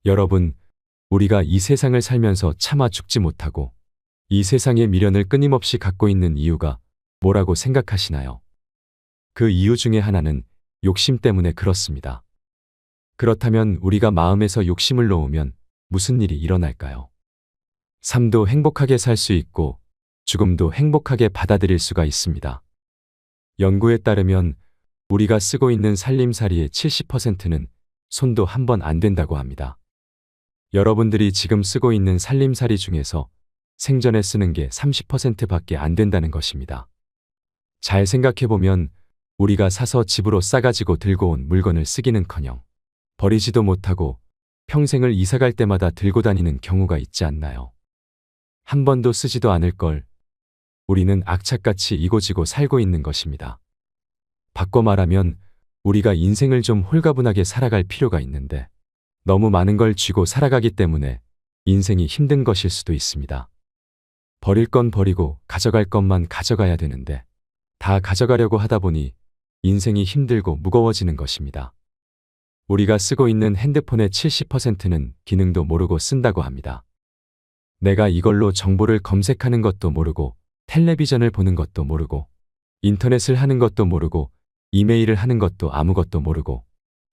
여러분, 우리가 이 세상을 살면서 차마 죽지 못하고 이 세상의 미련을 끊임없이 갖고 있는 이유가 뭐라고 생각하시나요? 그 이유 중에 하나는 욕심 때문에 그렇습니다. 그렇다면 우리가 마음에서 욕심을 놓으면 무슨 일이 일어날까요? 삶도 행복하게 살 수 있고 죽음도 행복하게 받아들일 수가 있습니다. 연구에 따르면 우리가 쓰고 있는 살림살이의 70%는 손도 한 번 안 된다고 합니다. 여러분들이 지금 쓰고 있는 살림살이 중에서 생전에 쓰는 게 30%밖에 안 된다는 것입니다. 잘 생각해보면 우리가 사서 집으로 싸가지고 들고 온 물건을 쓰기는커녕 버리지도 못하고 평생을 이사갈 때마다 들고 다니는 경우가 있지 않나요? 한 번도 쓰지도 않을 걸 우리는 악착같이 이고지고 살고 있는 것입니다. 바꿔 말하면 우리가 인생을 좀 홀가분하게 살아갈 필요가 있는데 너무 많은 걸 쥐고 살아가기 때문에 인생이 힘든 것일 수도 있습니다. 버릴 건 버리고 가져갈 것만 가져가야 되는데 다 가져가려고 하다 보니 인생이 힘들고 무거워지는 것입니다. 우리가 쓰고 있는 핸드폰의 70%는 기능도 모르고 쓴다고 합니다. 내가 이걸로 정보를 검색하는 것도 모르고 텔레비전을 보는 것도 모르고 인터넷을 하는 것도 모르고 이메일을 하는 것도 아무것도 모르고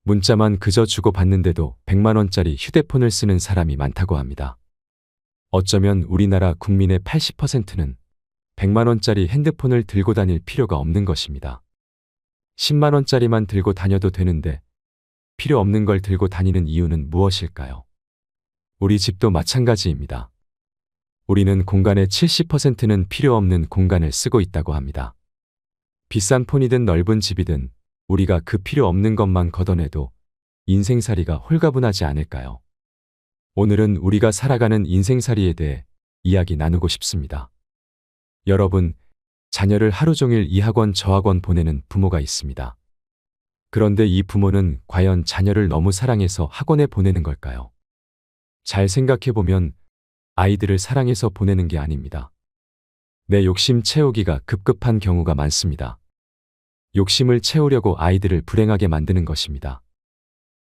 문자만 그저 주고받는데도 100만 원짜리 휴대폰을 쓰는 사람이 많다고 합니다. 어쩌면 우리나라 국민의 80%는 100만 원짜리 핸드폰을 들고 다닐 필요가 없는 것입니다. 10만 원짜리만 들고 다녀도 되는데 필요 없는 걸 들고 다니는 이유는 무엇일까요? 우리 집도 마찬가지입니다. 우리는 공간의 70%는 필요 없는 공간을 쓰고 있다고 합니다. 비싼 폰이든 넓은 집이든 우리가 그 필요 없는 것만 걷어내도 인생살이가 홀가분하지 않을까요? 오늘은 우리가 살아가는 인생살이에 대해 이야기 나누고 싶습니다. 여러분, 자녀를 하루 종일 이 학원 저 학원 보내는 부모가 있습니다. 그런데 이 부모는 과연 자녀를 너무 사랑해서 학원에 보내는 걸까요? 잘 생각해보면 아이들을 사랑해서 보내는 게 아닙니다. 내 욕심 채우기가 급급한 경우가 많습니다. 욕심을 채우려고 아이들을 불행하게 만드는 것입니다.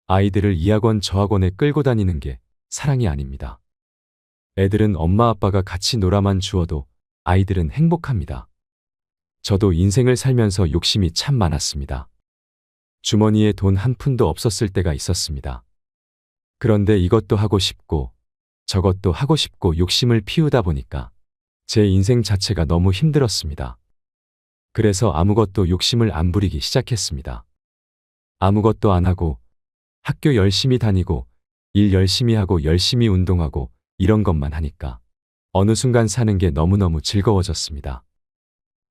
아이들을 이 학원 저 학원에 끌고 다니는 게 사랑이 아닙니다. 애들은 엄마 아빠가 같이 놀아만 주어도 아이들은 행복합니다. 저도 인생을 살면서 욕심이 참 많았습니다. 주머니에 돈 한 푼도 없었을 때가 있었습니다. 그런데 이것도 하고 싶고 저것도 하고 싶고 욕심을 피우다 보니까 제 인생 자체가 너무 힘들었습니다. 그래서 아무것도 욕심을 안 부리기 시작했습니다. 아무것도 안 하고 학교 열심히 다니고 일 열심히 하고 열심히 운동하고 이런 것만 하니까 어느 순간 사는 게 너무너무 즐거워졌습니다.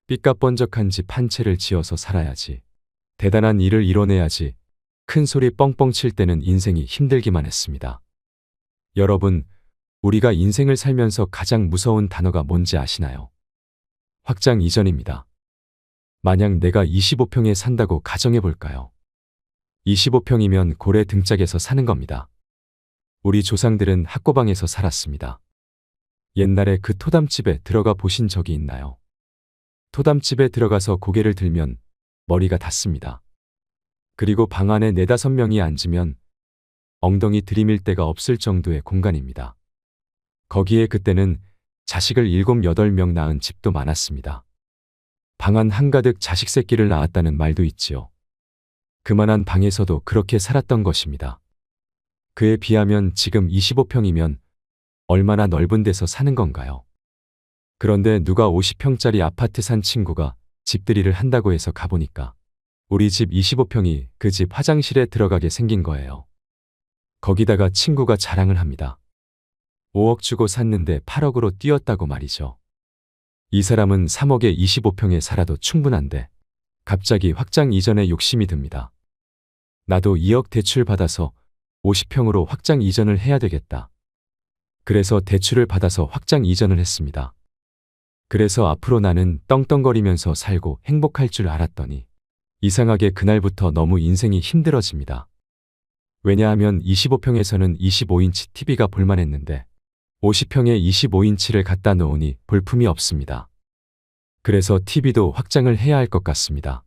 삐까번쩍한 집 한 채를 지어서 살아야지. 대단한 일을 이뤄내야지. 큰 소리 뻥뻥 칠 때는 인생이 힘들기만 했습니다. 여러분, 우리가 인생을 살면서 가장 무서운 단어가 뭔지 아시나요? 확장 이전입니다. 만약 내가 25평에 산다고 가정해 볼까요? 25평이면 고래 등짝에서 사는 겁니다. 우리 조상들은 학고방에서 살았습니다. 옛날에 그 토담집에 들어가 보신 적이 있나요? 토담집에 들어가서 고개를 들면 머리가 닿습니다. 그리고 방 안에 4, 5명이 앉으면 엉덩이 들이밀 데가 없을 정도의 공간입니다. 거기에 그때는 자식을 7, 8명 낳은 집도 많았습니다. 방 안 한가득 자식 새끼를 낳았다는 말도 있지요. 그만한 방에서도 그렇게 살았던 것입니다. 그에 비하면 지금 25평이면 얼마나 넓은 데서 사는 건가요? 그런데 누가 50평짜리 아파트 산 친구가 집들이를 한다고 해서 가보니까 우리 집 25평이 그 집 화장실에 들어가게 생긴 거예요. 거기다가 친구가 자랑을 합니다. 5억 주고 샀는데 8억으로 뛰었다고 말이죠. 이 사람은 3억에 25평에 살아도 충분한데 갑자기 확장 이전에 욕심이 듭니다. 나도 2억 대출 받아서 50평으로 확장 이전을 해야 되겠다. 그래서 대출을 받아서 확장 이전을 했습니다. 그래서 앞으로 나는 떵떵거리면서 살고 행복할 줄 알았더니 이상하게 그날부터 너무 인생이 힘들어집니다. 왜냐하면 25평에서는 25인치 TV가 볼만했는데 50평에 25인치를 갖다 놓으니 볼품이 없습니다. 그래서 TV도 확장을 해야 할 것 같습니다.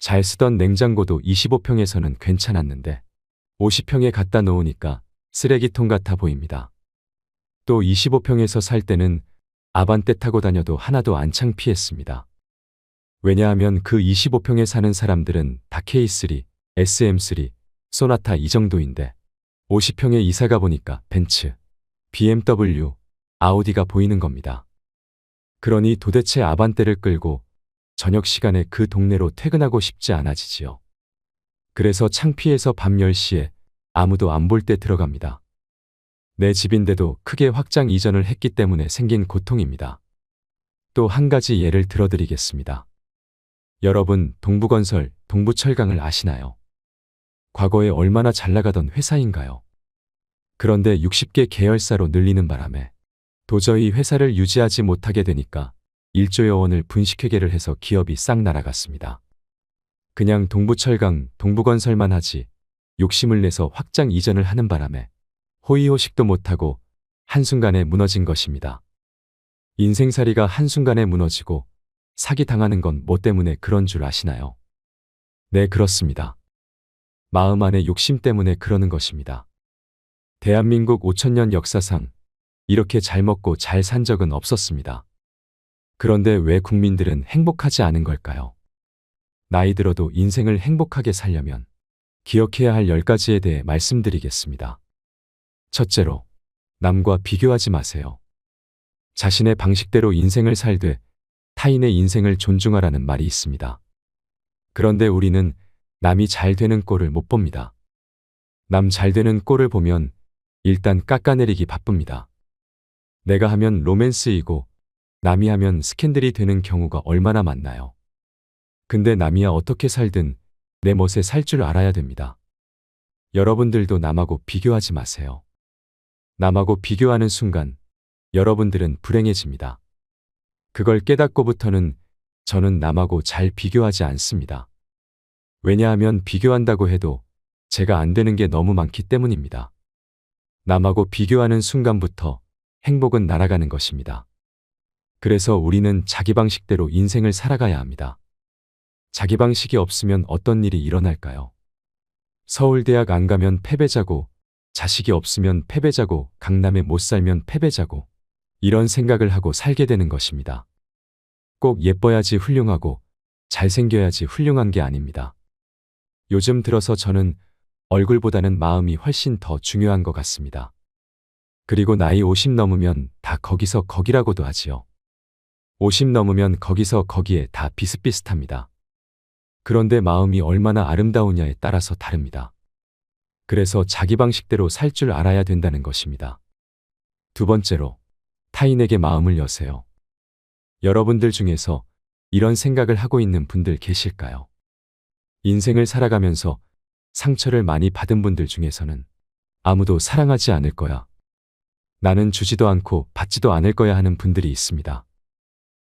잘 쓰던 냉장고도 25평에서는 괜찮았는데 50평에 갖다 놓으니까 쓰레기통 같아 보입니다. 또 25평에서 살 때는 아반떼 타고 다녀도 하나도 안 창피했습니다. 왜냐하면 그 25평에 사는 사람들은 다 K3, SM3, 소나타 이 정도인데 50평에 이사가 보니까 벤츠, BMW, 아우디가 보이는 겁니다. 그러니 도대체 아반떼를 끌고 저녁 시간에 그 동네로 퇴근하고 싶지 않아지지요. 그래서 창피해서 밤 10시에 아무도 안 볼 때 들어갑니다. 내 집인데도 크게 확장 이전을 했기 때문에 생긴 고통입니다. 또 한 가지 예를 들어드리겠습니다. 여러분, 동부건설, 동부철강을 아시나요? 과거에 얼마나 잘 나가던 회사인가요? 그런데 60개 계열사로 늘리는 바람에 도저히 회사를 유지하지 못하게 되니까 1조여 원을 분식회계를 해서 기업이 싹 날아갔습니다. 그냥 동부철강, 동부건설만 하지 욕심을 내서 확장 이전을 하는 바람에 호의호식도 못하고 한순간에 무너진 것입니다. 인생살이가 한순간에 무너지고 사기당하는 건 뭐 때문에 그런 줄 아시나요? 네, 그렇습니다. 마음 안에 욕심 때문에 그러는 것입니다. 대한민국 5000년 역사상 이렇게 잘 먹고 잘 산 적은 없었습니다. 그런데 왜 국민들은 행복하지 않은 걸까요? 나이 들어도 인생을 행복하게 살려면 기억해야 할 10가지에 대해 말씀드리겠습니다. 첫째로, 남과 비교하지 마세요. 자신의 방식대로 인생을 살되 타인의 인생을 존중하라는 말이 있습니다. 그런데 우리는 남이 잘 되는 꼴을 못 봅니다. 남 잘 되는 꼴을 보면 일단 깎아내리기 바쁩니다. 내가 하면 로맨스이고 남이 하면 스캔들이 되는 경우가 얼마나 많나요? 근데 남이야 어떻게 살든 내 멋에 살 줄 알아야 됩니다. 여러분들도 남하고 비교하지 마세요. 남하고 비교하는 순간 여러분들은 불행해집니다. 그걸 깨닫고부터는 저는 남하고 잘 비교하지 않습니다. 왜냐하면 비교한다고 해도 제가 안 되는 게 너무 많기 때문입니다. 남하고 비교하는 순간부터 행복은 날아가는 것입니다. 그래서 우리는 자기 방식대로 인생을 살아가야 합니다. 자기 방식이 없으면 어떤 일이 일어날까요? 서울대학 안 가면 패배자고, 자식이 없으면 패배자고, 강남에 못 살면 패배자고, 이런 생각을 하고 살게 되는 것입니다. 꼭 예뻐야지 훌륭하고 잘생겨야지 훌륭한 게 아닙니다. 요즘 들어서 저는 얼굴보다는 마음이 훨씬 더 중요한 것 같습니다. 그리고 나이 50 넘으면 다 거기서 거기라고도 하지요. 50 넘으면 거기서 거기에 다 비슷비슷합니다. 그런데 마음이 얼마나 아름다우냐에 따라서 다릅니다. 그래서 자기 방식대로 살 줄 알아야 된다는 것입니다. 두 번째로, 타인에게 마음을 여세요. 여러분들 중에서 이런 생각을 하고 있는 분들 계실까요? 인생을 살아가면서 상처를 많이 받은 분들 중에서는 아무도 사랑하지 않을 거야, 나는 주지도 않고 받지도 않을 거야 하는 분들이 있습니다.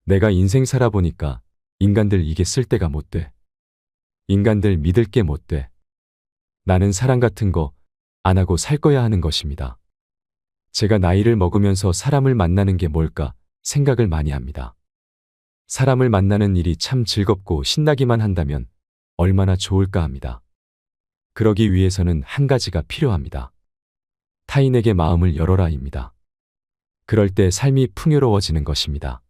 내가 인생 살아보니까 인간들 이게 쓸데가 못 돼. 인간들 믿을 게 못 돼. 나는 사랑 같은 거 안 하고 살 거야 하는 것입니다. 제가 나이를 먹으면서 사람을 만나는 게 뭘까 생각을 많이 합니다. 사람을 만나는 일이 참 즐겁고 신나기만 한다면 얼마나 좋을까 합니다. 그러기 위해서는 한 가지가 필요합니다. 타인에게 마음을 열어라입니다. 그럴 때 삶이 풍요로워지는 것입니다.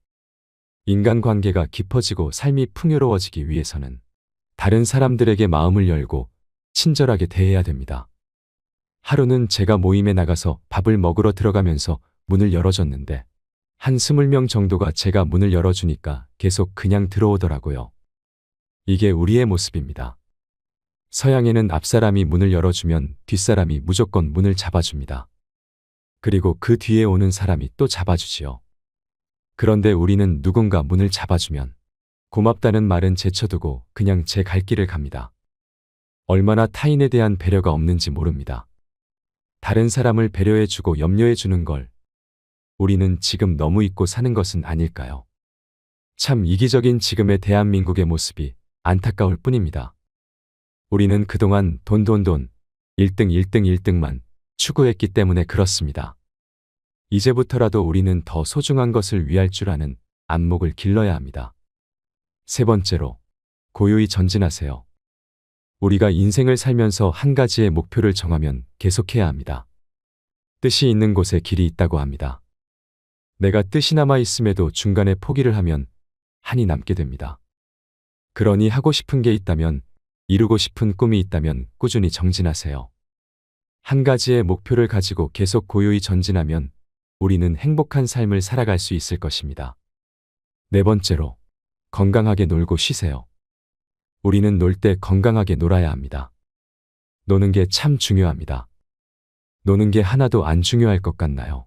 인간관계가 깊어지고 삶이 풍요로워지기 위해서는 다른 사람들에게 마음을 열고 친절하게 대해야 됩니다. 하루는 제가 모임에 나가서 밥을 먹으러 들어가면서 문을 열어줬는데 한 20명 정도가 제가 문을 열어주니까 계속 그냥 들어오더라고요. 이게 우리의 모습입니다. 서양에는 앞사람이 문을 열어주면 뒷사람이 무조건 문을 잡아줍니다. 그리고 그 뒤에 오는 사람이 또 잡아주지요. 그런데 우리는 누군가 문을 잡아주면 고맙다는 말은 제쳐두고 그냥 제 갈 길을 갑니다. 얼마나 타인에 대한 배려가 없는지 모릅니다. 다른 사람을 배려해주고 염려해주는 걸 우리는 지금 너무 잊고 사는 것은 아닐까요? 참 이기적인 지금의 대한민국의 모습이 안타까울 뿐입니다. 우리는 그동안 돈 1등 1등만 추구했기 때문에 그렇습니다. 이제부터라도 우리는 더 소중한 것을 위할 줄 아는 안목을 길러야 합니다. 세 번째로, 고요히 전진하세요. 우리가 인생을 살면서 한 가지의 목표를 정하면 계속해야 합니다. 뜻이 있는 곳에 길이 있다고 합니다. 내가 뜻이 남아 있음에도 중간에 포기를 하면 한이 남게 됩니다. 그러니 하고 싶은 게 있다면, 이루고 싶은 꿈이 있다면 꾸준히 정진하세요. 한 가지의 목표를 가지고 계속 고요히 전진하면 우리는 행복한 삶을 살아갈 수 있을 것입니다. 네 번째로, 건강하게 놀고 쉬세요. 우리는 놀 때 건강하게 놀아야 합니다. 노는 게 참 중요합니다. 노는 게 하나도 안 중요할 것 같나요?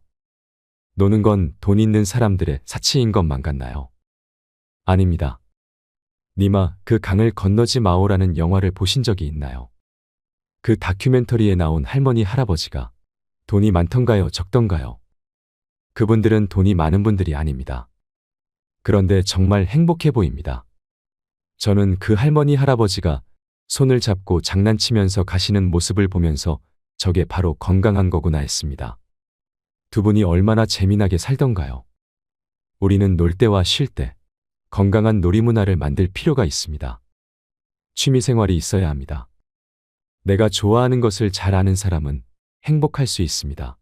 노는 건 돈 있는 사람들의 사치인 것만 같나요? 아닙니다. 니마 그 강을 건너지 마오라는 영화를 보신 적이 있나요? 그 다큐멘터리에 나온 할머니 할아버지가 돈이 많던가요, 적던가요? 그분들은 돈이 많은 분들이 아닙니다. 그런데 정말 행복해 보입니다. 저는 그 할머니 할아버지가 손을 잡고 장난치면서 가시는 모습을 보면서 저게 바로 건강한 거구나 했습니다. 두 분이 얼마나 재미나게 살던가요? 우리는 놀 때와 쉴 때 건강한 놀이 문화를 만들 필요가 있습니다. 취미생활이 있어야 합니다. 내가 좋아하는 것을 잘 아는 사람은 행복할 수 있습니다.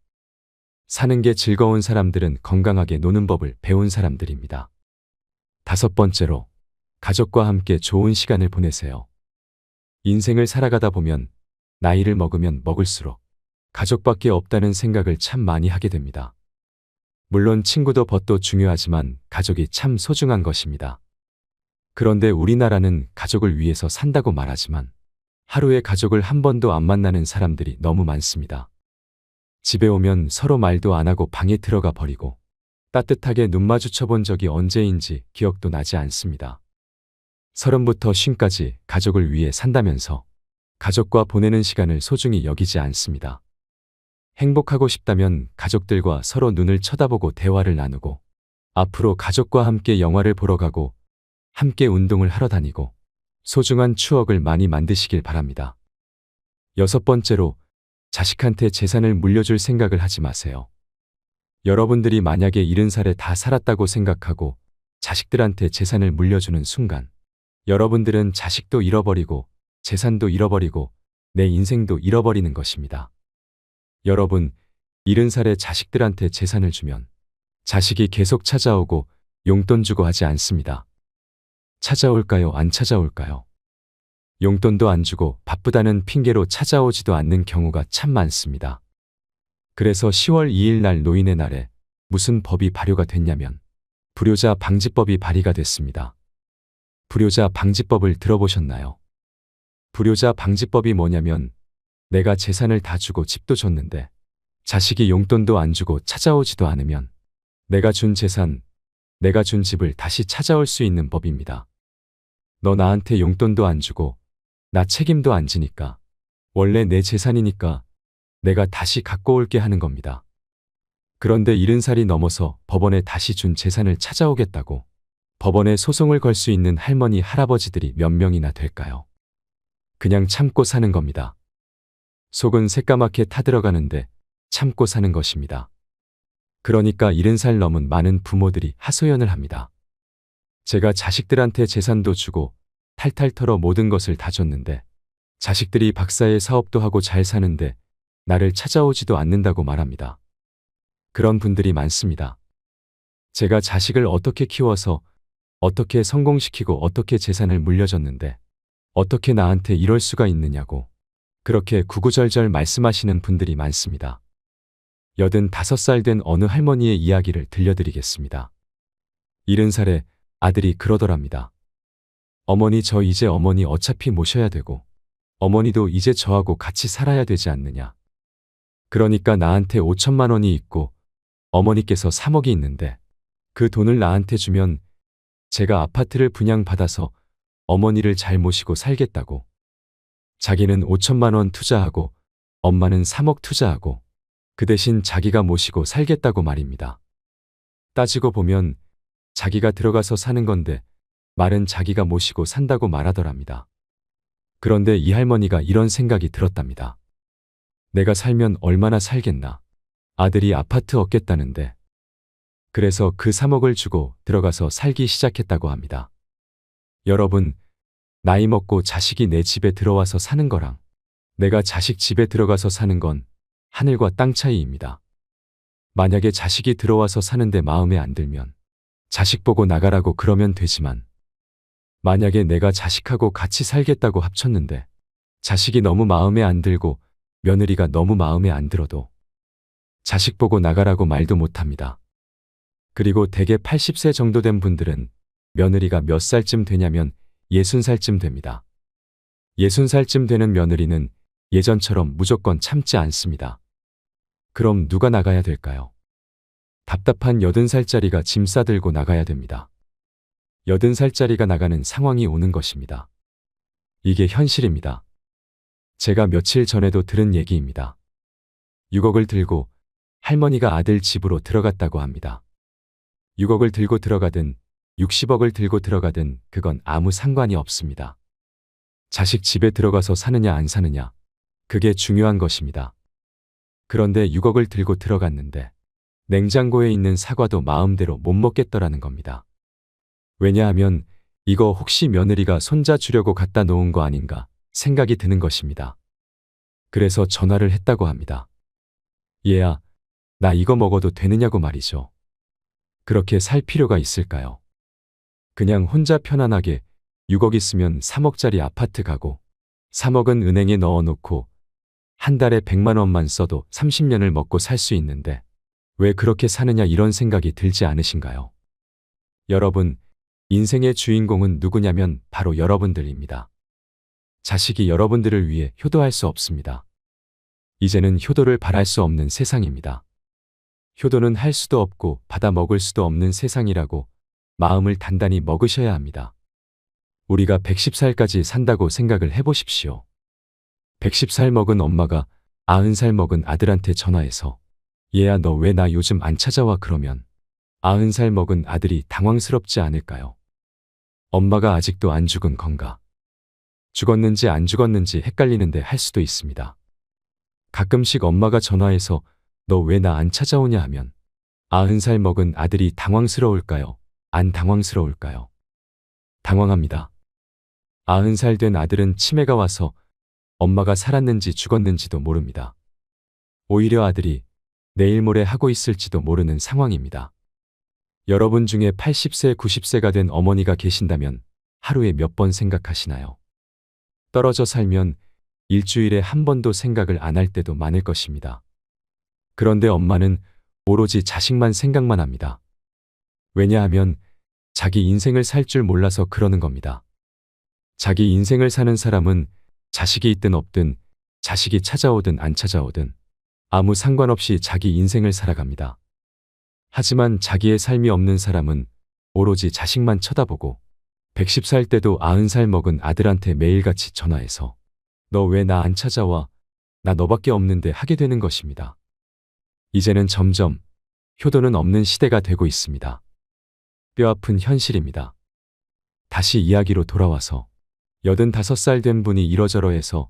사는 게 즐거운 사람들은 건강하게 노는 법을 배운 사람들입니다. 다섯 번째로, 가족과 함께 좋은 시간을 보내세요. 인생을 살아가다 보면 나이를 먹으면 먹을수록 가족밖에 없다는 생각을 참 많이 하게 됩니다. 물론 친구도 벗도 중요하지만 가족이 참 소중한 것입니다. 그런데 우리나라는 가족을 위해서 산다고 말하지만 하루에 가족을 한 번도 안 만나는 사람들이 너무 많습니다. 집에 오면 서로 말도 안 하고 방에 들어가 버리고 따뜻하게 눈 마주쳐 본 적이 언제인지 기억도 나지 않습니다. 30부터 50까지 가족을 위해 산다면서 가족과 보내는 시간을 소중히 여기지 않습니다. 행복하고 싶다면 가족들과 서로 눈을 쳐다보고 대화를 나누고 앞으로 가족과 함께 영화를 보러 가고 함께 운동을 하러 다니고 소중한 추억을 많이 만드시길 바랍니다. 여섯 번째로, 자식한테 재산을 물려줄 생각을 하지 마세요. 여러분들이 만약에 70살에 다 살았다고 생각하고 자식들한테 재산을 물려주는 순간 여러분들은 자식도 잃어버리고 재산도 잃어버리고 내 인생도 잃어버리는 것입니다. 여러분, 70살에 자식들한테 재산을 주면 자식이 계속 찾아오고 용돈 주고 하지 않습니다. 찾아올까요? 안 찾아올까요? 용돈도 안 주고 바쁘다는 핑계로 찾아오지도 않는 경우가 참 많습니다. 그래서 10월 2일 날 노인의 날에 무슨 법이 발효가 됐냐면 불효자 방지법이 발의가 됐습니다. 불효자 방지법을 들어보셨나요? 불효자 방지법이 뭐냐면 내가 재산을 다 주고 집도 줬는데 자식이 용돈도 안 주고 찾아오지도 않으면 내가 준 재산, 내가 준 집을 다시 찾아올 수 있는 법입니다. 너 나한테 용돈도 안 주고 나 책임도 안 지니까 원래 내 재산이니까 내가 다시 갖고 올게 하는 겁니다. 그런데 70살이 넘어서 법원에 다시 준 재산을 찾아오겠다고 법원에 소송을 걸 수 있는 할머니, 할아버지들이 몇 명이나 될까요? 그냥 참고 사는 겁니다. 속은 새까맣게 타들어가는데 참고 사는 것입니다. 그러니까 70살 넘은 많은 부모들이 하소연을 합니다. 제가 자식들한테 재산도 주고 탈탈 털어 모든 것을 다 줬는데 자식들이 박사의 사업도 하고 잘 사는데 나를 찾아오지도 않는다고 말합니다. 그런 분들이 많습니다. 제가 자식을 어떻게 키워서 어떻게 성공시키고 어떻게 재산을 물려줬는데 어떻게 나한테 이럴 수가 있느냐고 그렇게 구구절절 말씀하시는 분들이 많습니다. 85살 된 어느 할머니의 이야기를 들려드리겠습니다. 70살에 아들이 그러더랍니다. 어머니, 저 이제 어머니 어차피 모셔야 되고 어머니도 이제 저하고 같이 살아야 되지 않느냐. 그러니까 나한테 5천만 원이 있고 어머니께서 3억이 있는데 그 돈을 나한테 주면 제가 아파트를 분양받아서 어머니를 잘 모시고 살겠다고. 자기는 5천만 원 투자하고 엄마는 3억 투자하고 그 대신 자기가 모시고 살겠다고 말입니다. 따지고 보면 자기가 들어가서 사는 건데 말은 자기가 모시고 산다고 말하더랍니다. 그런데 이 할머니가 이런 생각이 들었답니다. 내가 살면 얼마나 살겠나. 아들이 아파트 얻겠다는데. 그래서 그 3억을 주고 들어가서 살기 시작했다고 합니다. 여러분, 나이 먹고 자식이 내 집에 들어와서 사는 거랑 내가 자식 집에 들어가서 사는 건 하늘과 땅 차이입니다. 만약에 자식이 들어와서 사는데 마음에 안 들면 자식 보고 나가라고 그러면 되지만, 만약에 내가 자식하고 같이 살겠다고 합쳤는데 자식이 너무 마음에 안 들고 며느리가 너무 마음에 안 들어도 자식 보고 나가라고 말도 못합니다. 그리고 대개 80세 정도 된 분들은 며느리가 몇 살쯤 되냐면 60살쯤 됩니다. 60살쯤 되는 며느리는 예전처럼 무조건 참지 않습니다. 그럼 누가 나가야 될까요? 답답한 80살짜리가 짐 싸들고 나가야 됩니다. 80살짜리가 나가는 상황이 오는 것입니다. 이게 현실입니다. 제가 며칠 전에도 들은 얘기입니다. 6억을 들고 할머니가 아들 집으로 들어갔다고 합니다. 6억을 들고 들어가든 60억을 들고 들어가든 그건 아무 상관이 없습니다. 자식 집에 들어가서 사느냐 안 사느냐, 그게 중요한 것입니다. 그런데 6억을 들고 들어갔는데 냉장고에 있는 사과도 마음대로 못 먹겠더라는 겁니다. 왜냐하면 이거 혹시 며느리가 손자 주려고 갖다 놓은 거 아닌가 생각이 드는 것입니다. 그래서 전화를 했다고 합니다. 얘야, 나 이거 먹어도 되느냐고 말이죠. 그렇게 살 필요가 있을까요? 그냥 혼자 편안하게 6억 있으면 3억짜리 아파트 가고 3억은 은행에 넣어놓고 한 달에 100만 원만 써도 30년을 먹고 살 수 있는데 왜 그렇게 사느냐, 이런 생각이 들지 않으신가요? 여러분, 인생의 주인공은 누구냐면 바로 여러분들입니다. 자식이 여러분들을 위해 효도할 수 없습니다. 이제는 효도를 바랄 수 없는 세상입니다. 효도는 할 수도 없고 받아 먹을 수도 없는 세상이라고 마음을 단단히 먹으셔야 합니다. 우리가 110살까지 산다고 생각을 해보십시오. 110살 먹은 엄마가 90살 먹은 아들한테 전화해서 얘야, 너 왜 나 요즘 안 찾아와? 그러면 90살 먹은 아들이 당황스럽지 않을까요? 엄마가 아직도 안 죽은 건가? 죽었는지 안 죽었는지 헷갈리는데 할 수도 있습니다. 가끔씩 엄마가 전화해서 너 왜 나 안 찾아오냐 하면 90살 먹은 아들이 당황스러울까요? 안 당황스러울까요? 당황합니다. 90살 된 아들은 치매가 와서 엄마가 살았는지 죽었는지도 모릅니다. 오히려 아들이 내일 모레 하고 있을지도 모르는 상황입니다. 여러분 중에 80세, 90세가 된 어머니가 계신다면 하루에 몇 번 생각하시나요? 떨어져 살면 일주일에 한 번도 생각을 안 할 때도 많을 것입니다. 그런데 엄마는 오로지 자식만 생각만 합니다. 왜냐하면 자기 인생을 살 줄 몰라서 그러는 겁니다. 자기 인생을 사는 사람은 자식이 있든 없든, 자식이 찾아오든 안 찾아오든 아무 상관없이 자기 인생을 살아갑니다. 하지만 자기의 삶이 없는 사람은 오로지 자식만 쳐다보고 110살 때도 90살 먹은 아들한테 매일같이 전화해서 너 왜 나 안 찾아와? 나 너밖에 없는데 하게 되는 것입니다. 이제는 점점 효도는 없는 시대가 되고 있습니다. 뼈아픈 현실입니다. 다시 이야기로 돌아와서 85살 된 분이 이러저러해서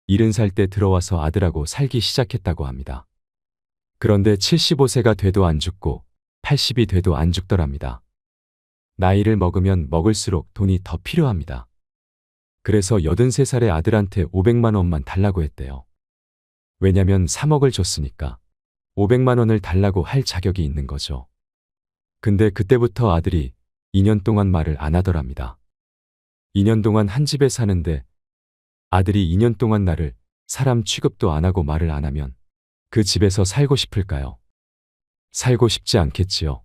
70살 때 들어와서 아들하고 살기 시작했다고 합니다. 그런데 75세가 돼도 안 죽고 80이 돼도 안 죽더랍니다. 나이를 먹으면 먹을수록 돈이 더 필요합니다. 그래서 83살의 아들한테 500만 원만 달라고 했대요. 왜냐면 3억을 줬으니까 500만 원을 달라고 할 자격이 있는 거죠. 근데 그때부터 아들이 2년 동안 말을 안 하더랍니다. 2년 동안 한 집에 사는데 아들이 2년 동안 나를 사람 취급도 안 하고 말을 안 하면 그 집에서 살고 싶을까요? 살고 싶지 않겠지요.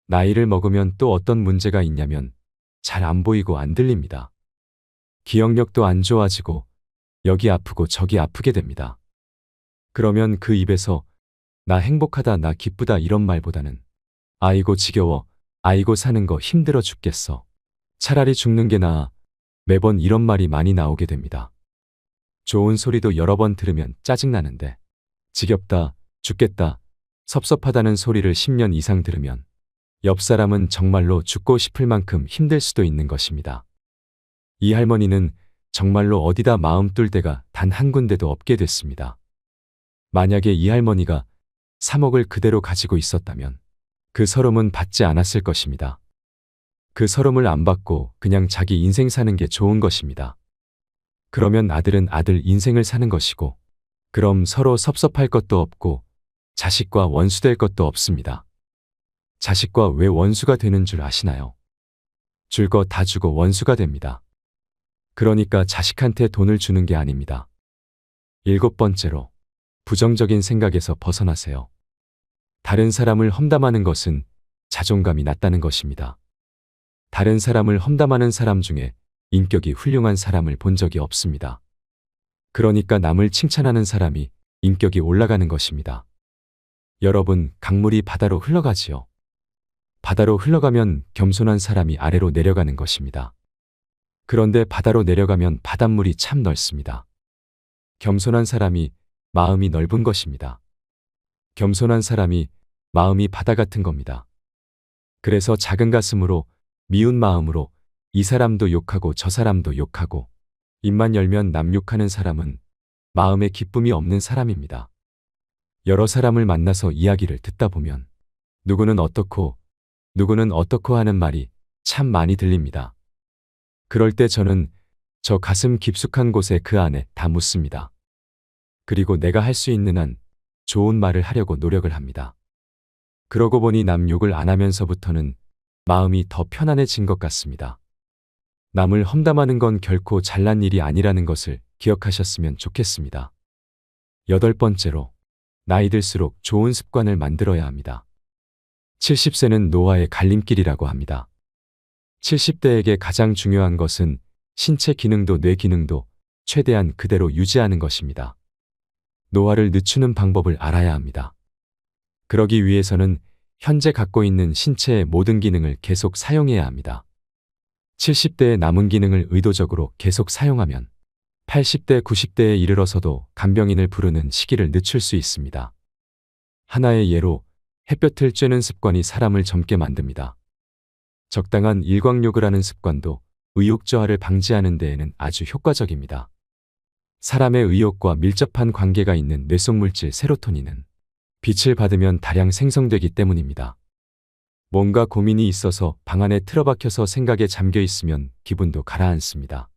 나이를 먹으면 또 어떤 문제가 있냐면 잘 안 보이고 안 들립니다. 기억력도 안 좋아지고 여기 아프고 저기 아프게 됩니다. 그러면 그 입에서 나 행복하다, 나 기쁘다 이런 말보다는 아이고 지겨워, 아이고 사는 거 힘들어 죽겠어, 차라리 죽는 게 나아, 매번 이런 말이 많이 나오게 됩니다. 좋은 소리도 여러 번 들으면 짜증나는데 지겹다, 죽겠다, 섭섭하다는 소리를 10년 이상 들으면 옆 사람은 정말로 죽고 싶을 만큼 힘들 수도 있는 것입니다. 이 할머니는 정말로 어디다 마음 뚫 데가 단 한 군데도 없게 됐습니다. 만약에 이 할머니가 3억을 그대로 가지고 있었다면 그 서름은 받지 않았을 것입니다. 그 서름을 안 받고 그냥 자기 인생 사는 게 좋은 것입니다. 그러면 아들은 아들 인생을 사는 것이고 그럼 서로 섭섭할 것도 없고 자식과 원수될 것도 없습니다. 자식과 왜 원수가 되는 줄 아시나요? 줄 거 다 주고 원수가 됩니다. 그러니까 자식한테 돈을 주는 게 아닙니다. 7번째로, 부정적인 생각에서 벗어나세요. 다른 사람을 험담하는 것은 자존감이 낮다는 것입니다. 다른 사람을 험담하는 사람 중에 인격이 훌륭한 사람을 본 적이 없습니다. 그러니까 남을 칭찬하는 사람이 인격이 올라가는 것입니다. 여러분, 강물이 바다로 흘러가지요. 바다로 흘러가면 겸손한 사람이 아래로 내려가는 것입니다. 그런데 바다로 내려가면 바닷물이 참 넓습니다. 겸손한 사람이 마음이 넓은 것입니다. 겸손한 사람이 마음이 바다 같은 겁니다. 그래서 작은 가슴으로, 미운 마음으로 이 사람도 욕하고 저 사람도 욕하고 입만 열면 남 욕하는 사람은 마음에 기쁨이 없는 사람입니다. 여러 사람을 만나서 이야기를 듣다 보면 누구는 어떻고 누구는 어떻고 하는 말이 참 많이 들립니다. 그럴 때 저는 저 가슴 깊숙한 곳에 그 안에 다 묻습니다. 그리고 내가 할 수 있는 한 좋은 말을 하려고 노력을 합니다. 그러고 보니 남 욕을 안 하면서부터는 마음이 더 편안해진 것 같습니다. 남을 험담하는 건 결코 잘난 일이 아니라는 것을 기억하셨으면 좋겠습니다. 8번째로, 나이 들수록 좋은 습관을 만들어야 합니다. 70세는 노화의 갈림길이라고 합니다. 70대에게 가장 중요한 것은 신체 기능도 뇌 기능도 최대한 그대로 유지하는 것입니다. 노화를 늦추는 방법을 알아야 합니다. 그러기 위해서는 현재 갖고 있는 신체의 모든 기능을 계속 사용해야 합니다. 70대의 남은 기능을 의도적으로 계속 사용하면 80대, 90대에 이르러서도 간병인을 부르는 시기를 늦출 수 있습니다. 하나의 예로 햇볕을 쬐는 습관이 사람을 젊게 만듭니다. 적당한 일광욕을 하는 습관도 의욕 저하를 방지하는 데에는 아주 효과적입니다. 사람의 의욕과 밀접한 관계가 있는 뇌속 물질 세로토닌은 빛을 받으면 다량 생성되기 때문입니다. 뭔가 고민이 있어서 방 안에 틀어박혀서 생각에 잠겨 있으면 기분도 가라앉습니다.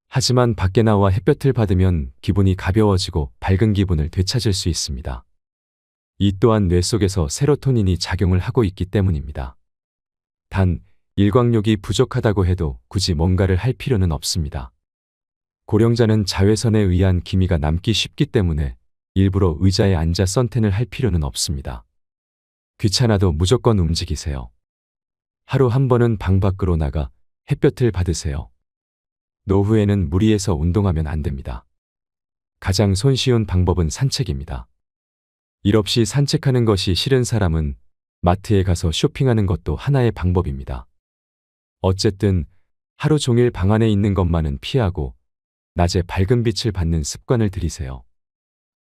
하지만 밖에 나와 햇볕을 받으면 기분이 가벼워지고 밝은 기분을 되찾을 수 있습니다. 이 또한 뇌 속에서 세로토닌이 작용을 하고 있기 때문입니다. 단, 일광욕이 부족하다고 해도 굳이 뭔가를 할 필요는 없습니다. 고령자는 자외선에 의한 기미가 남기 쉽기 때문에 일부러 의자에 앉아 선탠을 할 필요는 없습니다. 귀찮아도 무조건 움직이세요. 하루 한 번은 방 밖으로 나가 햇볕을 받으세요. 노후에는 무리해서 운동하면 안 됩니다. 가장 손쉬운 방법은 산책입니다. 일 없이 산책하는 것이 싫은 사람은 마트에 가서 쇼핑하는 것도 하나의 방법입니다. 어쨌든 하루 종일 방 안에 있는 것만은 피하고 낮에 밝은 빛을 받는 습관을 들이세요.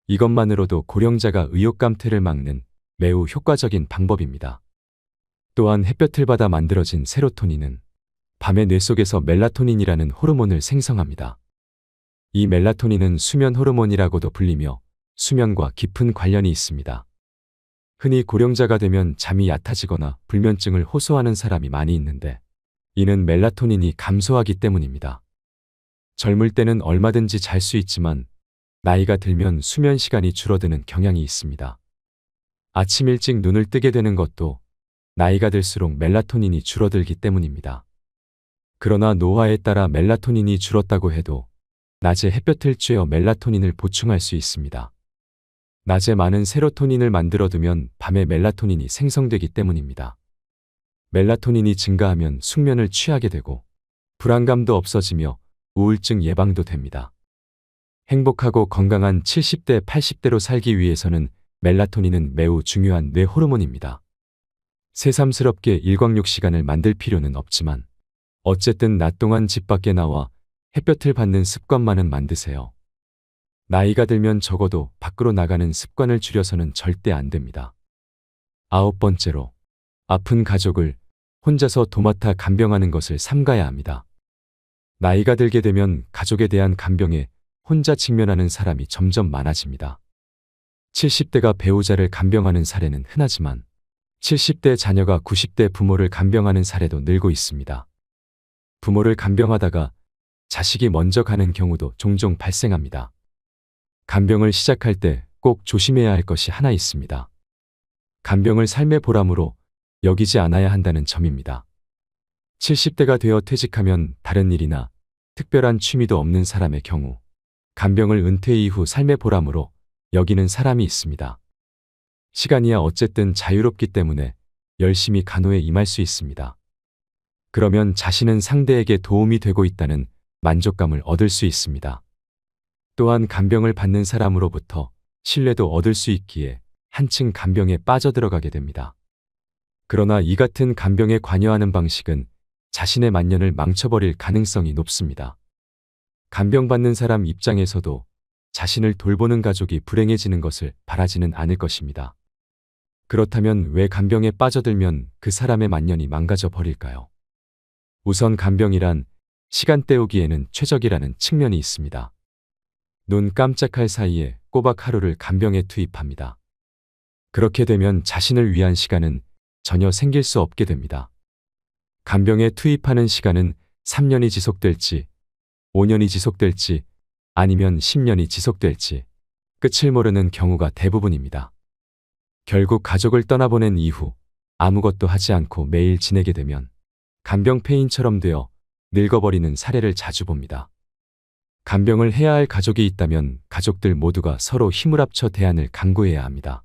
이것만으로도 고령자가 의욕감퇴를 막는 매우 효과적인 방법입니다. 또한 햇볕을 받아 만들어진 세로토닌은 밤에 뇌 속에서 멜라토닌이라는 호르몬을 생성합니다. 이 멜라토닌은 수면 호르몬이라고도 불리며 수면과 깊은 관련이 있습니다. 흔히 고령자가 되면 잠이 얕아지거나 불면증을 호소하는 사람이 많이 있는데 이는 멜라토닌이 감소하기 때문입니다. 젊을 때는 얼마든지 잘 수 있지만 나이가 들면 수면 시간이 줄어드는 경향이 있습니다. 아침 일찍 눈을 뜨게 되는 것도 나이가 들수록 멜라토닌이 줄어들기 때문입니다. 그러나 노화에 따라 멜라토닌이 줄었다고 해도 낮에 햇볕을 쬐어 멜라토닌을 보충할 수 있습니다. 낮에 많은 세로토닌을 만들어두면 밤에 멜라토닌이 생성되기 때문입니다. 멜라토닌이 증가하면 숙면을 취하게 되고 불안감도 없어지며 우울증 예방도 됩니다. 행복하고 건강한 70대, 80대로 살기 위해서는 멜라토닌은 매우 중요한 뇌 호르몬입니다. 새삼스럽게 일광욕 시간을 만들 필요는 없지만 어쨌든 낮 동안 집 밖에 나와 햇볕을 받는 습관만은 만드세요. 나이가 들면 적어도 밖으로 나가는 습관을 줄여서는 절대 안 됩니다. 9번째로, 아픈 가족을 혼자서 도맡아 간병하는 것을 삼가야 합니다. 나이가 들게 되면 가족에 대한 간병에 혼자 직면하는 사람이 점점 많아집니다. 70대가 배우자를 간병하는 사례는 흔하지만 70대 자녀가 90대 부모를 간병하는 사례도 늘고 있습니다. 부모를 간병하다가 자식이 먼저 가는 경우도 종종 발생합니다. 간병을 시작할 때 꼭 조심해야 할 것이 하나 있습니다. 간병을 삶의 보람으로 여기지 않아야 한다는 점입니다. 70대가 되어 퇴직하면 다른 일이나 특별한 취미도 없는 사람의 경우 간병을 은퇴 이후 삶의 보람으로 여기는 사람이 있습니다. 시간이야 어쨌든 자유롭기 때문에 열심히 간호에 임할 수 있습니다. 그러면 자신은 상대에게 도움이 되고 있다는 만족감을 얻을 수 있습니다. 또한 간병을 받는 사람으로부터 신뢰도 얻을 수 있기에 한층 간병에 빠져들어가게 됩니다. 그러나 이 같은 간병에 관여하는 방식은 자신의 만년을 망쳐버릴 가능성이 높습니다. 간병받는 사람 입장에서도 자신을 돌보는 가족이 불행해지는 것을 바라지는 않을 것입니다. 그렇다면 왜 간병에 빠져들면 그 사람의 만년이 망가져 버릴까요? 우선 간병이란 시간 때우기에는 최적이라는 측면이 있습니다. 눈 깜짝할 사이에 꼬박 하루를 간병에 투입합니다. 그렇게 되면 자신을 위한 시간은 전혀 생길 수 없게 됩니다. 간병에 투입하는 시간은 3년이 지속될지, 5년이 지속될지, 아니면 10년이 지속될지 끝을 모르는 경우가 대부분입니다. 결국 가족을 떠나보낸 이후 아무것도 하지 않고 매일 지내게 되면 간병폐인처럼 되어 늙어버리는 사례를 자주 봅니다. 간병을 해야 할 가족이 있다면 가족들 모두가 서로 힘을 합쳐 대안을 강구해야 합니다.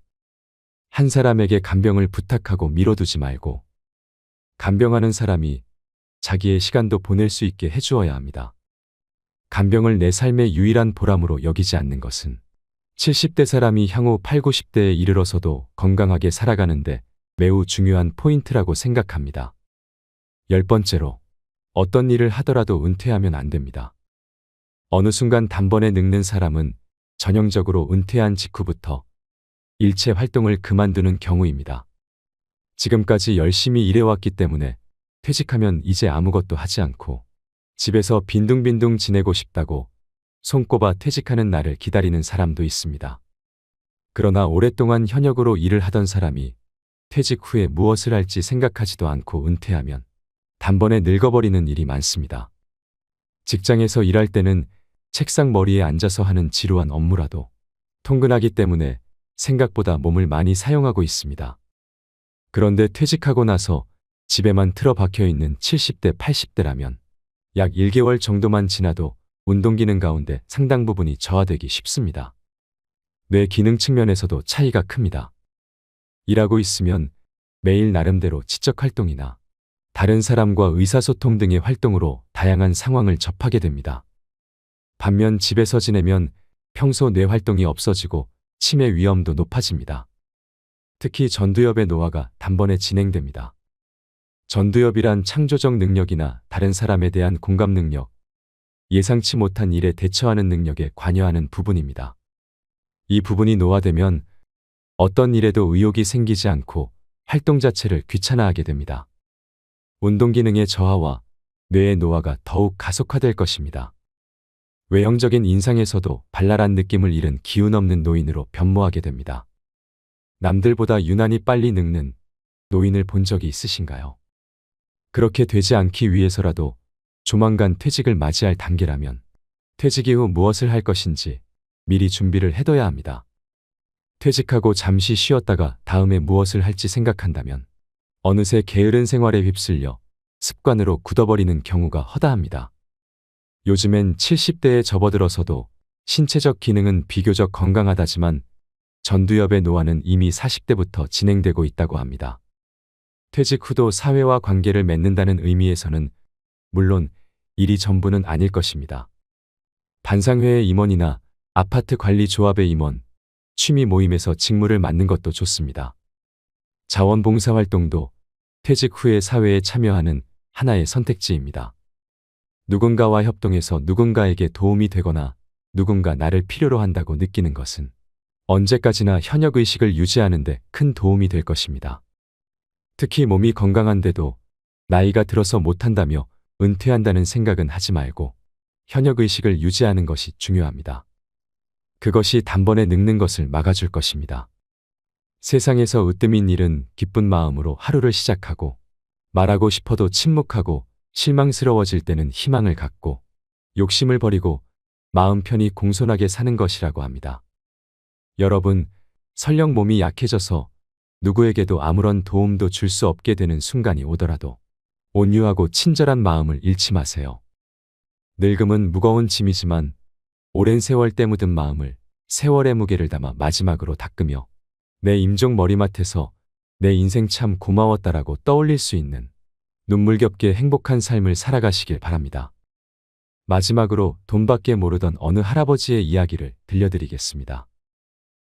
한 사람에게 간병을 부탁하고 미뤄두지 말고 간병하는 사람이 자기의 시간도 보낼 수 있게 해주어야 합니다. 간병을 내 삶의 유일한 보람으로 여기지 않는 것은 70대 사람이 향후 8, 90대에 이르러서도 건강하게 살아가는데 매우 중요한 포인트라고 생각합니다. 10번째로, 어떤 일을 하더라도 은퇴하면 안 됩니다. 어느 순간 단번에 늙는 사람은 전형적으로 은퇴한 직후부터 일체 활동을 그만두는 경우입니다. 지금까지 열심히 일해왔기 때문에 퇴직하면 이제 아무것도 하지 않고 집에서 빈둥빈둥 지내고 싶다고 손꼽아 퇴직하는 날을 기다리는 사람도 있습니다. 그러나 오랫동안 현역으로 일을 하던 사람이 퇴직 후에 무엇을 할지 생각하지도 않고 은퇴하면 단번에 늙어버리는 일이 많습니다. 직장에서 일할 때는 책상 머리에 앉아서 하는 지루한 업무라도 통근하기 때문에 생각보다 몸을 많이 사용하고 있습니다. 그런데 퇴직하고 나서 집에만 틀어박혀 있는 70대, 80대라면 약 1개월 정도만 지나도 운동기능 가운데 상당 부분이 저하되기 쉽습니다. 뇌 기능 측면에서도 차이가 큽니다. 일하고 있으면 매일 나름대로 지적 활동이나 다른 사람과 의사소통 등의 활동으로 다양한 상황을 접하게 됩니다. 반면 집에서 지내면 평소 뇌 활동이 없어지고 치매 위험도 높아집니다. 특히 전두엽의 노화가 단번에 진행됩니다. 전두엽이란 창조적 능력이나 다른 사람에 대한 공감 능력, 예상치 못한 일에 대처하는 능력에 관여하는 부분입니다. 이 부분이 노화되면 어떤 일에도 의욕이 생기지 않고 활동 자체를 귀찮아하게 됩니다. 운동 기능의 저하와 뇌의 노화가 더욱 가속화될 것입니다. 외형적인 인상에서도 발랄한 느낌을 잃은 기운 없는 노인으로 변모하게 됩니다. 남들보다 유난히 빨리 늙는 노인을 본 적이 있으신가요? 그렇게 되지 않기 위해서라도 조만간 퇴직을 맞이할 단계라면 퇴직 이후 무엇을 할 것인지 미리 준비를 해둬야 합니다. 퇴직하고 잠시 쉬었다가 다음에 무엇을 할지 생각한다면 어느새 게으른 생활에 휩쓸려 습관으로 굳어버리는 경우가 허다합니다. 요즘엔 70대에 접어들어서도 신체적 기능은 비교적 건강하다지만 전두엽의 노화는 이미 40대부터 진행되고 있다고 합니다. 퇴직 후도 사회와 관계를 맺는다는 의미에서는 물론 일이 전부는 아닐 것입니다. 반상회의 임원이나 아파트 관리 조합의 임원, 취미 모임에서 직무를 맡는 것도 좋습니다. 자원봉사 활동도 퇴직 후에 사회에 참여하는 하나의 선택지입니다. 누군가와 협동해서 누군가에게 도움이 되거나 누군가 나를 필요로 한다고 느끼는 것은 언제까지나 현역의식을 유지하는 데 큰 도움이 될 것입니다. 특히 몸이 건강한데도 나이가 들어서 못한다며 은퇴한다는 생각은 하지 말고 현역의식을 유지하는 것이 중요합니다. 그것이 단번에 늙는 것을 막아줄 것입니다. 세상에서 으뜸인 일은 기쁜 마음으로 하루를 시작하고 말하고 싶어도 침묵하고 실망스러워질 때는 희망을 갖고 욕심을 버리고 마음 편히 공손하게 사는 것이라고 합니다. 여러분, 설령 몸이 약해져서 누구에게도 아무런 도움도 줄 수 없게 되는 순간이 오더라도 온유하고 친절한 마음을 잃지 마세요. 늙음은 무거운 짐이지만 오랜 세월 때 묻은 마음을 세월의 무게를 담아 마지막으로 닦으며 내 임종 머리맡에서 내 인생 참 고마웠다라고 떠올릴 수 있는 눈물겹게 행복한 삶을 살아가시길 바랍니다. 마지막으로 돈밖에 모르던 어느 할아버지의 이야기를 들려드리겠습니다.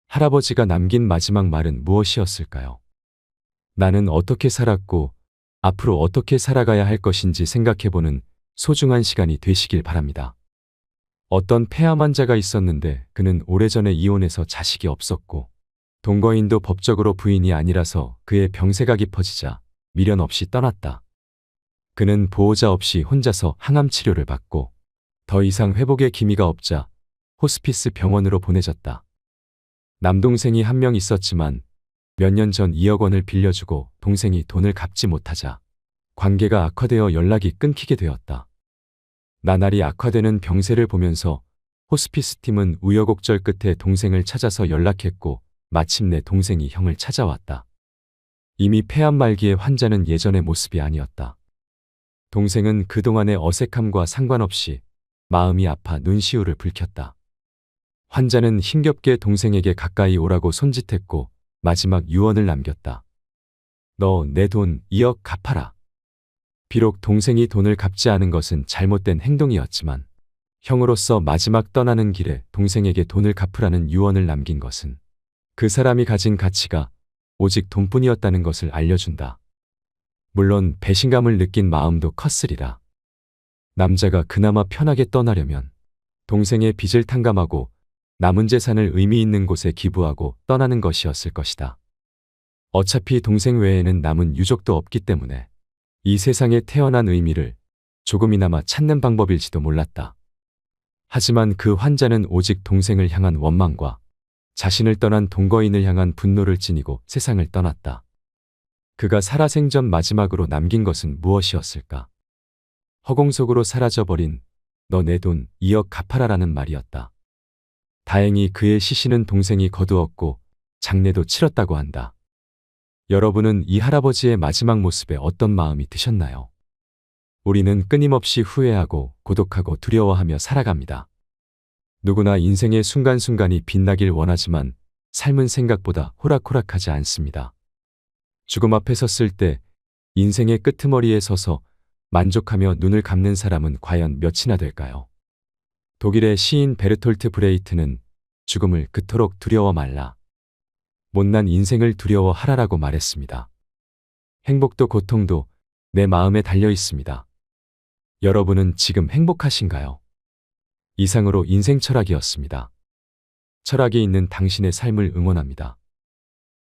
할아버지가 남긴 마지막 말은 무엇이었을까요? 나는 어떻게 살았고 앞으로 어떻게 살아가야 할 것인지 생각해보는 소중한 시간이 되시길 바랍니다. 어떤 폐암 환자가 있었는데 그는 오래전에 이혼해서 자식이 없었고 동거인도 법적으로 부인이 아니라서 그의 병세가 깊어지자 미련 없이 떠났다. 그는 보호자 없이 혼자서 항암 치료를 받고 더 이상 회복의 기미가 없자 호스피스 병원으로 보내졌다. 남동생이 한 명 있었지만 몇 년 전 2억 원을 빌려주고 동생이 돈을 갚지 못하자 관계가 악화되어 연락이 끊기게 되었다. 나날이 악화되는 병세를 보면서 호스피스 팀은 우여곡절 끝에 동생을 찾아서 연락했고 마침내 동생이 형을 찾아왔다. 이미 폐암 말기의 환자는 예전의 모습이 아니었다. 동생은 그동안의 어색함과 상관없이 마음이 아파 눈시울을 붉혔다. 환자는 힘겹게 동생에게 가까이 오라고 손짓했고 마지막 유언을 남겼다. 너 내 돈 2억 갚아라. 비록 동생이 돈을 갚지 않은 것은 잘못된 행동이었지만 형으로서 마지막 떠나는 길에 동생에게 돈을 갚으라는 유언을 남긴 것은 그 사람이 가진 가치가 오직 돈뿐이었다는 것을 알려준다. 물론 배신감을 느낀 마음도 컸으리라. 남자가 그나마 편하게 떠나려면 동생의 빚을 탕감하고 남은 재산을 의미 있는 곳에 기부하고 떠나는 것이었을 것이다. 어차피 동생 외에는 남은 유족도 없기 때문에 이 세상에 태어난 의미를 조금이나마 찾는 방법일지도 몰랐다. 하지만 그 환자는 오직 동생을 향한 원망과 자신을 떠난 동거인을 향한 분노를 지니고 세상을 떠났다. 그가 살아생전 마지막으로 남긴 것은 무엇이었을까? 허공 속으로 사라져버린 너 내 돈 2억 갚아라라는 말이었다. 다행히 그의 시신은 동생이 거두었고 장례도 치렀다고 한다. 여러분은 이 할아버지의 마지막 모습에 어떤 마음이 드셨나요? 우리는 끊임없이 후회하고 고독하고 두려워하며 살아갑니다. 누구나 인생의 순간순간이 빛나길 원하지만 삶은 생각보다 호락호락하지 않습니다. 죽음 앞에 섰을 때 인생의 끄트머리에 서서 만족하며 눈을 감는 사람은 과연 몇이나 될까요? 독일의 시인 베르톨트 브레이트는 죽음을 그토록 두려워 말라. 못난 인생을 두려워하라라고 말했습니다. 행복도 고통도 내 마음에 달려 있습니다. 여러분은 지금 행복하신가요? 이상으로 인생 철학이었습니다. 철학이 있는 당신의 삶을 응원합니다.